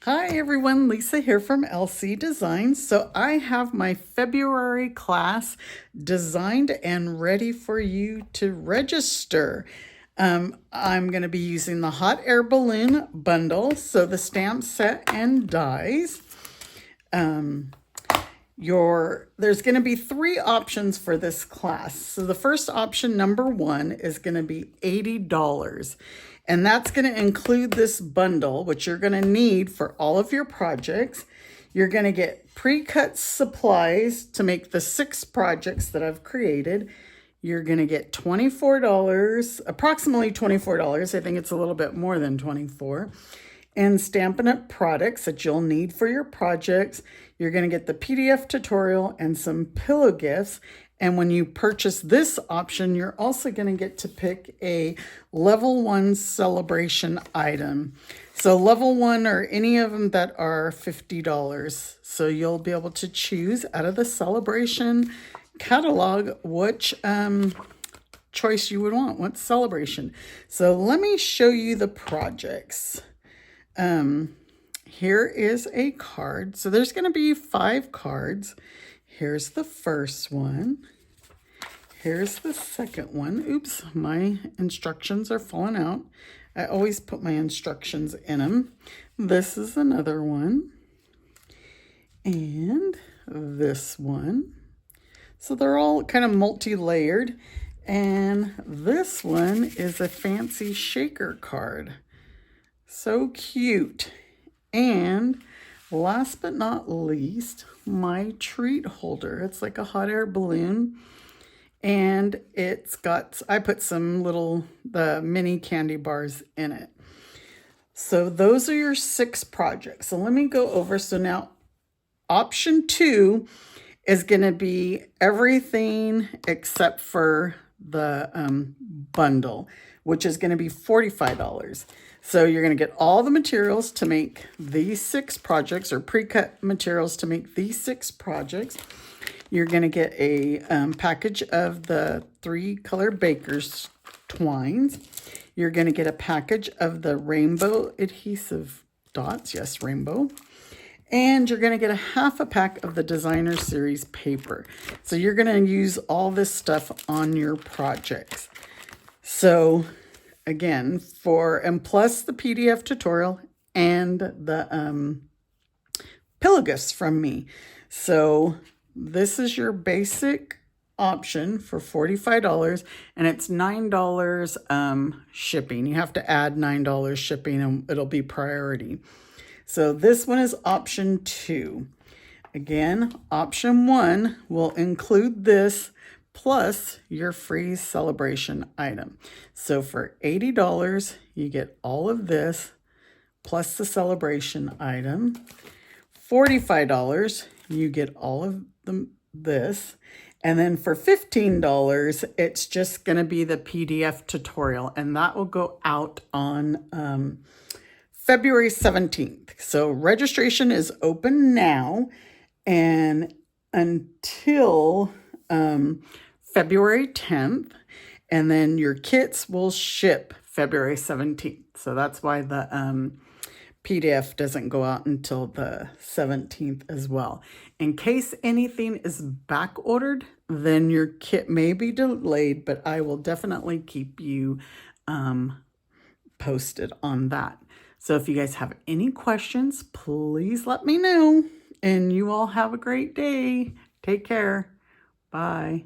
Hi everyone, Lisa here from LC Designs. So I have my February class designed and ready for you to register. I'm going to be using the hot air balloon bundle, so the stamp set and dies. There's going to be three options for this class. So the first option, number one, is going to be $80. And that's going to include this bundle, which you're going to need for all of your projects. You're going to get pre-cut supplies to make the 6 projects that I've created. You're going to get $24, approximately $24. I think it's a little bit more than $24. And Stampin' Up! Products that you'll need for your projects. You're going to get the PDF tutorial and some pillow gifts. And when you purchase this option, you're also going to get to pick a level 1 celebration item. So level 1 or any of them that are $50. So you'll be able to choose out of the celebration catalog which choice you would want, what celebration. So let me show you the projects. Here is a card. So there's going to be 5 cards. Here's the first one. Here's the second one. Oops, my instructions are falling out. I always put my instructions in them. This is another one. And this one. So they're all kind of multi-layered. And this one is a fancy shaker card. So cute. And last but not least, my treat holder. It's like a hot air balloon. And I put some the mini candy bars in it. So those are your 6 projects. So let me go over. So now option 2 is going to be everything except for the bundle, which is going to be $45. So you're going to get all the materials to make these 6 projects, or pre-cut materials to make these 6 projects. You're going to get a package of the 3-color baker's twines. You're going to get a package of the rainbow adhesive dots. Yes, rainbow. And you're going to get a half a pack of the designer series paper. So you're going to use all this stuff on your projects. So again, and plus the PDF tutorial and the pillow gifts from me. So this is your basic option for $45, and it's $9 shipping. You have to add $9 shipping and it'll be priority. So this one is option 2. Again, option 1 will include this plus your free celebration item. So for $80, you get all of this plus the celebration item. $45, you get all of this. And then for $15, it's just going to be the PDF tutorial, and that will go out on February 17th. So registration is open now and until February 10th, and then your kits will ship February 17th. So that's why the PDF doesn't go out until the 17th as well. In case anything is back ordered, then your kit may be delayed, but I will definitely keep you posted on that. So if you guys have any questions, please let me know. And you all have a great day. Take care. Bye.